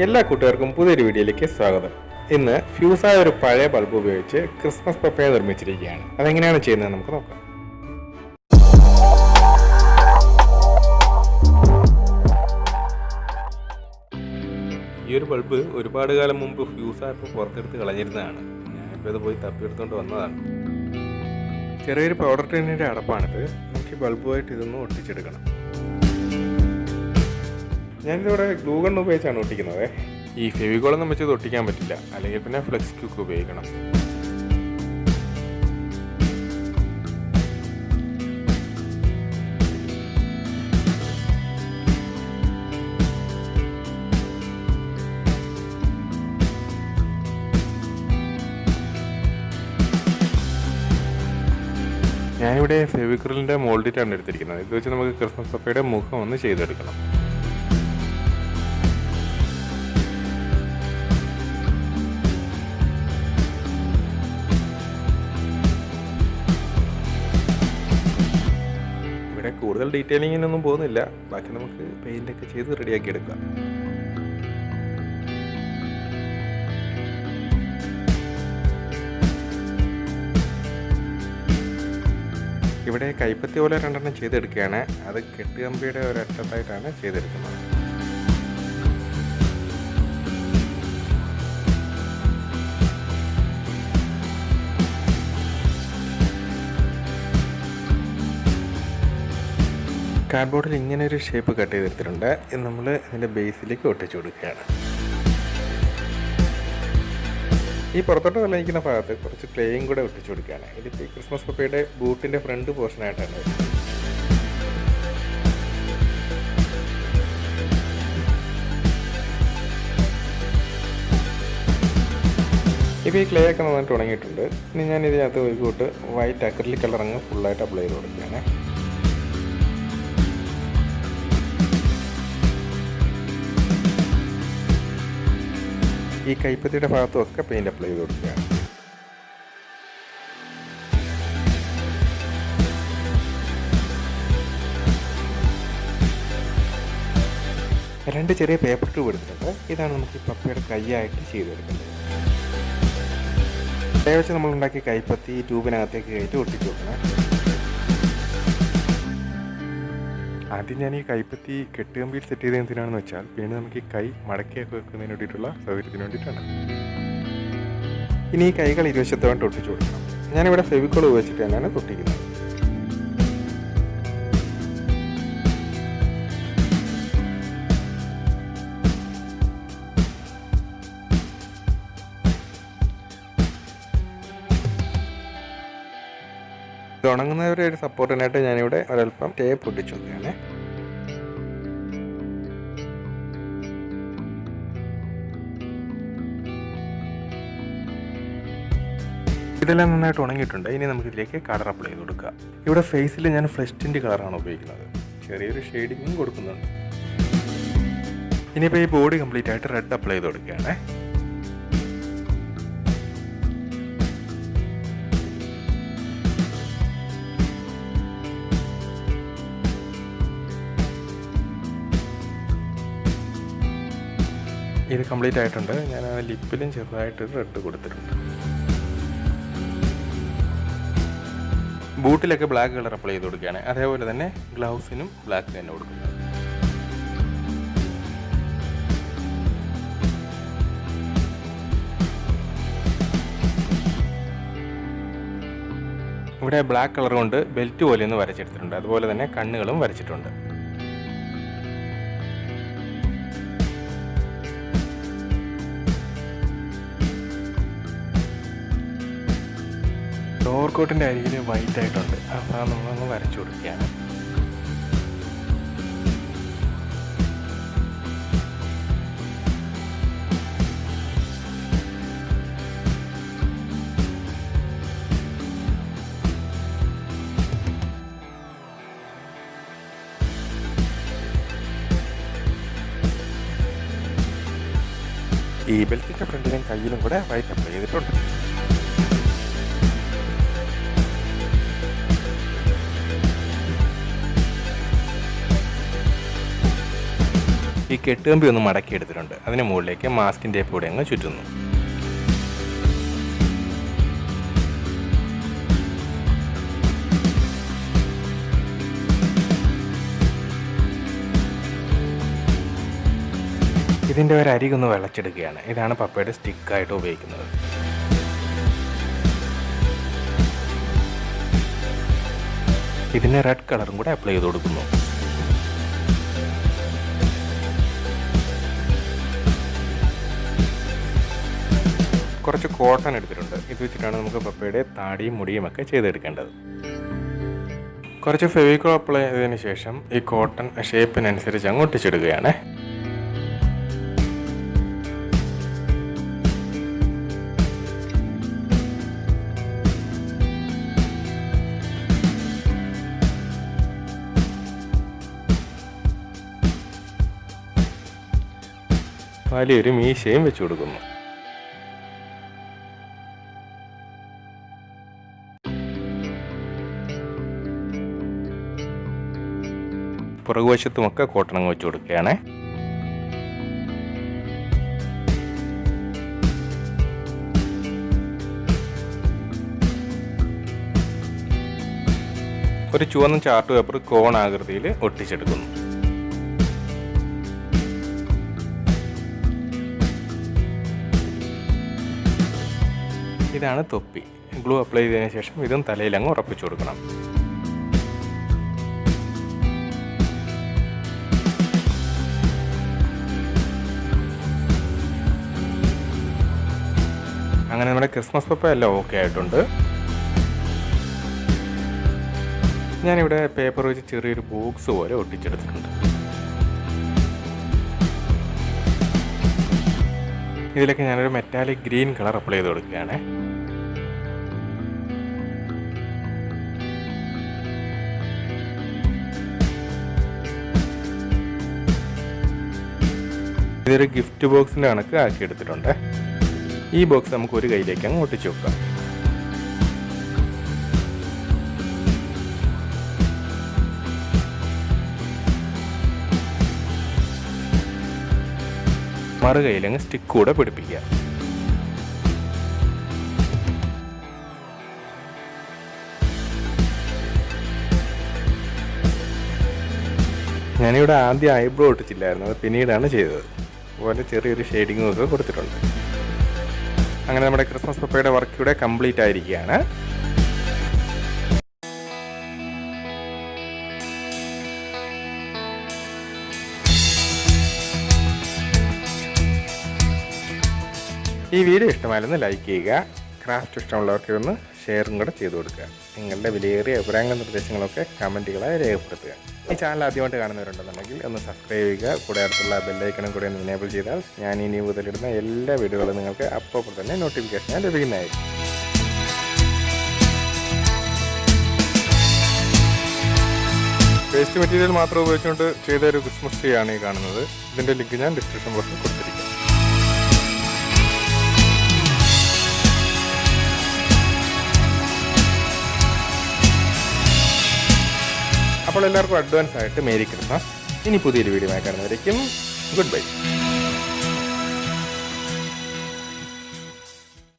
എല്ലാ കൂട്ടുകാർക്കും പുതിയൊരു വീഡിയോയിലേക്ക് സ്വാഗതം. ഇന്ന് ഫ്യൂസായ ഒരു പഴയ ബൾബ് ഉപയോഗിച്ച് ക്രിസ്മസ് പപ്പയ നിർമ്മിച്ചിരിക്കുകയാണ്. അതെങ്ങനെയാണ് ചെയ്യുന്നത് നമുക്ക് നോക്കാം. ഈ ഒരു ബൾബ് ഒരുപാട് കാലം മുമ്പ് ഫ്യൂസായപ്പോൾ പുറത്തെടുത്ത് കളഞ്ഞിരുന്നതാണ്. ഞാനിപ്പോൾ ഇത് പോയി തപ്പിയെടുത്തുകൊണ്ട് വന്നതാണ്. ചെറിയൊരു പൗഡർ ടിന്നിൻ്റെ അടപ്പാണിത്. നമുക്ക് ഈ ബൾബുമായിട്ട് ഇതൊന്ന് ഒട്ടിച്ചെടുക്കണം. ഞാനിതിവിടെ ഗ്ലൂ ഗൺ ഉപയോഗിച്ചാണ് ഒട്ടിക്കുന്നത്. ഈ ഫെവിക്കോളൊന്നും വെച്ച് ഇത് ഒട്ടിക്കാൻ പറ്റില്ല, അല്ലെങ്കിൽ പിന്നെ ഫ്ലെക്സ് ക്യൂക്ക് ഉപയോഗിക്കണം. ഞാനിവിടെ ഫെവിക്രിലിൻ്റെ മോൾഡിറ്റാണ് എടുത്തിരിക്കുന്നത്. ഇത് വെച്ച് നമുക്ക് ക്രിസ്മസ് പപ്പയുടെ മുഖം ഒന്ന് ചെയ്തെടുക്കണം. ഇവിടെ കൂടുതൽ ഡീറ്റെയിലിങ്ങിനൊന്നും പോകുന്നില്ല. ബാക്കി നമുക്ക് പെയിൻ്റൊക്കെ ചെയ്ത് റെഡിയാക്കി എടുക്കാം. ഇവിടെ കൈപ്പത്തി പോലെ രണ്ടെണ്ണം ചെയ്തെടുക്കുകയാണ്. അത് കെട്ടുകമ്പിയുടെ ഒരറ്റത്തായിട്ടാണ് ചെയ്തെടുക്കുന്നത്. കാർഡ്ബോർഡിൽ ഇങ്ങനെ ഒരു ഷേപ്പ് കട്ട് ചെയ്തെടുത്തിട്ടുണ്ട്. ഇത് നമ്മൾ ഇതിൻ്റെ ബേസിലേക്ക് ഒട്ടിച്ചു കൊടുക്കുകയാണ്. ഈ പുറത്തോട്ട് തെളിയിക്കുന്ന ഭാഗത്ത് കുറച്ച് ക്ലേയും കൂടെ ഒട്ടിച്ചു കൊടുക്കുകയാണ്. ഇതിപ്പോൾ ഈ ക്രിസ്മസ് പപ്പയുടെ ബൂട്ടിൻ്റെ ഫ്രണ്ട് പോർഷനായിട്ടാണ് വരുന്നത്. ഇപ്പോൾ ഈ ക്ലേ ഒക്കെ നന്നായിട്ട് ഉണങ്ങിയിട്ടുണ്ട്. ഇനി ഞാൻ ഇതിനകത്ത് ഒരു കൂട്ട് വൈറ്റ് അക്രിലിക് കളർ അങ്ങ് ഫുള്ളായിട്ട് അപ്ലൈ ചെയ്ത് കൊടുക്കുകയാണ്. ഈ കൈപ്പത്തിയുടെ ഭാഗത്തും ഒക്കെ പെയിൻറ്റ് അപ്ലൈ ചെയ്ത് കൊടുക്കുകയാണ്. രണ്ട് ചെറിയ പേപ്പർ ട്യൂബ് എടുത്തിട്ടുണ്ട്. ഇതാണ് നമുക്ക് ഈ പപ്പയുടെ കൈയായിട്ട് ചെയ്തെടുക്കേണ്ടത്. കൈ വെച്ച് നമ്മളുണ്ടാക്കിയ കൈപ്പത്തി ട്യൂബിനകത്തേക്ക് കയറ്റി ഒട്ടിച്ചു കൊടുക്കണം. ആദ്യം ഞാൻ ഈ കൈപ്പത്തി കെട്ടുകമ്പിയിൽ സെറ്റ് ചെയ്ത് എന്തിനാണെന്ന് വെച്ചാൽ പിന്നെ നമുക്ക് ഈ കൈ മടക്കിയൊക്കെ വെക്കുന്നതിന് വേണ്ടിയിട്ടുള്ള സൗകര്യത്തിന് വേണ്ടിയിട്ടാണ്. ഇനി ഈ കൈകൾ ഇരുവശത്തോട്ട് ഒട്ടിച്ചു കൊടുക്കണം. ഞാനിവിടെ ഫെവിക്കോൾ ഉപയോഗിച്ചിട്ട് തന്നെയാണ് ഒട്ടിക്കുന്നത്. ഇത് ഉണങ്ങുന്നവരെ ഒരു സപ്പോർട്ടിനായിട്ട് ഞാനിവിടെ ഒരൽപ്പം ടേപ്പ് ഒട്ടിച്ചു നോക്കുകയാണ്. ഇതെല്ലാം നന്നായിട്ട് ഉണങ്ങിയിട്ടുണ്ട്. ഇനി നമുക്കിതിലേക്ക് കളർ അപ്ലൈ ചെയ്ത് കൊടുക്കാം. ഇവിടെ ഫേസിൽ ഞാൻ ഫ്ലഷ് ടിൻ്റ് കളറാണ് ഉപയോഗിക്കുന്നത്. ചെറിയൊരു ഷെയ്ഡിങ്ങും കൊടുക്കുന്നുണ്ട്. ഇനിയിപ്പോൾ ഈ ബോഡി കംപ്ലീറ്റ് ആയിട്ട് റെഡ് അപ്ലൈ ചെയ്ത് കൊടുക്കുകയാണ്. ഇത് കംപ്ലീറ്റ് ആയിട്ടുണ്ട്. ഞാൻ ആ ലിപ്പിലും ചെറുതായിട്ട് റെഡ് കൊടുത്തിട്ടുണ്ട്. ബൂട്ടിലൊക്കെ ബ്ലാക്ക് കളർ അപ്ലൈ ചെയ്ത് കൊടുക്കുകയാണ്. അതേപോലെ തന്നെ ഗ്ലൗസിനും ബ്ലാക്ക് തന്നെ കൊടുക്കുന്നത്. ഇവിടെ ബ്ലാക്ക് കളർ കൊണ്ട് ബെൽറ്റ് പോലെ ഒന്ന് വരച്ചെടുത്തിട്ടുണ്ട്. അതുപോലെ തന്നെ കണ്ണുകളും വരച്ചിട്ടുണ്ട്. ഡോർ കോട്ടിൻ്റെ അരികിൽ വൈറ്റ് ആയിട്ടുണ്ട്. അപ്പോൾ നമ്മളൊന്ന് വരച്ചു കൊടുക്കുകയാണ്. ഈ ബെൽറ്റിൻ്റെ ഫ്രണ്ടിലും കയ്യിലും കൂടെ വൈറ്റ് അപ്ലൈ ചെയ്തിട്ടുണ്ട്. ഈ കെട്ടുകമ്പി ഒന്ന് മടക്കി എടുത്തിട്ടുണ്ട്. അതിന് മുകളിലേക്ക് മാസ്കിൻ ടേപ്പ് കൂടെ അങ്ങ് ചുറ്റുന്നു. ഇതിൻ്റെ ഒരു അരികൊന്ന് വെള്ളച്ചെടുക്കുകയാണ്. ഇതാണ് പപ്പയുടെ സ്റ്റിക്കായിട്ട് ഉപയോഗിക്കുന്നത്. ഇതിന് റെഡ് കളറും കൂടെ അപ്ലൈ ചെയ്ത് കൊടുക്കുന്നു. കുറച്ച് കോട്ടൺ എടുത്തിട്ടുണ്ട്. ഇത് വെച്ചിട്ടാണ് നമുക്ക് പപ്പയുടെ താടിയും മുടിയും ഒക്കെ ചെയ്തെടുക്കേണ്ടത്. കുറച്ച് ഫെവിക്കോൾ അപ്ലൈ ചെയ്തതിന് ശേഷം ഈ കോട്ടൺ ഷേപ്പിനനുസരിച്ച് അങ്ങ് ഒട്ടിച്ചെടുക്കുകയാണ്. വലിയൊരു മീശയും വെച്ച് കൊടുക്കുന്നു. പുറകുവശത്തുമൊക്കെ കോട്ടണങ്ങ് വെച്ച് കൊടുക്കുകയാണ്. ഒരു ചുവന്ന ചാർട്ട് പേപ്പർ കോൺ ആകൃതിയിൽ ഒട്ടിച്ചെടുക്കുന്നു. ഇതാണ് തൊപ്പി. ഗ്ലൂ അപ്ലൈ ചെയ്തതിന് ശേഷം ഇതും തലയിൽ അങ്ങ് ഉറപ്പിച്ചു കൊടുക്കണം. അങ്ങനെ നമ്മുടെ ക്രിസ്മസ് പപ്പ എല്ലാം ഓക്കെ ആയിട്ടുണ്ട്. ഞാനിവിടെ പേപ്പർ വെച്ച് ചെറിയൊരു ബോക്സ് പോലെ ഒട്ടിച്ചെടുത്തിട്ടുണ്ട്. ഇതിലേക്ക് ഞാനൊരു മെറ്റാലിക് ഗ്രീൻ കളർ അപ്ലൈ ചെയ്ത് കൊടുക്കുകയാണ്. ഇതൊരു ഗിഫ്റ്റ് ബോക്സിൻ്റെ കണക്ക് ആക്കി എടുത്തിട്ടുണ്ട്. ഈ ബോക്സ് നമുക്ക് ഒരു കൈയിലേക്ക് അങ്ങ് ഒട്ടിച്ചു വെക്കാം. മറു കൈയിലങ്ങ് സ്റ്റിക്ക് കൂടെ പിടിപ്പിക്കുക. ഞാനിവിടെ ആദ്യം ഐബ്രോ ഒട്ടിച്ചില്ലായിരുന്നു, അത് പിന്നീടാണ് ചെയ്തത്. അതുപോലെ ചെറിയൊരു ഷെയ്ഡിങ്ങും ഒക്കെ കൊടുത്തിട്ടുണ്ട്. അങ്ങനെ നമ്മുടെ ക്രിസ്മസ് പപ്പയുടെ വർക്ക് ഇവിടെ കംപ്ലീറ്റ് ആയിരിക്കുകയാണ്. ഈ വീഡിയോ ഇഷ്ടമായാലൊന്ന് ലൈക്ക് ചെയ്യുക. ക്രാഫ്റ്റ് ഇഷ്ടമുള്ളവർക്ക് ഒന്ന് ഷെയറും കൂടെ ചെയ്ത് കൊടുക്കുക. നിങ്ങളുടെ വിലയേറിയ അഭിപ്രായങ്ങളും നിർദ്ദേശങ്ങളൊക്കെ കമൻറ്റുകളായി രേഖപ്പെടുത്തുക. ഈ ചാനൽ ആദ്യമായിട്ട് കാണുന്നവരുണ്ടെന്നുണ്ടെങ്കിൽ ഒന്ന് സബ്സ്ക്രൈബ് ചെയ്യുക. കൂടെ അടുത്തുള്ള ബെല്ലൈക്കണും കൂടെ ഒന്ന് എനേബിൾ ചെയ്താൽ ഞാൻ ഇനി മുതലിടുന്ന എല്ലാ വീഡിയോകളും നിങ്ങൾക്ക് അപ്പോൾ തന്നെ നോട്ടിഫിക്കേഷൻ ലഭിക്കുന്നതായിരിക്കും. വേസ്റ്റ് മെറ്റീരിയൽ മാത്രം ഉപയോഗിച്ചുകൊണ്ട് ചെയ്ത ഒരു ക്രിസ്മസ് ട്രീ ആണ് ഈ കാണുന്നത്. ഇതിൻ്റെ ലിങ്ക് ഞാൻ ഡിസ്ക്രിപ്ഷൻ ബോക്സിൽ കൊടുത്തിരിക്കും. അപ്പോൾ എല്ലാവർക്കും അഡ്വാൻസ് ആയിട്ട് മേരി ക്രിസ്മസ്. ഇനി പുതിയൊരു വീഡിയോ ആയി കാണുന്നവരേക്കും ഗുഡ് ബൈ.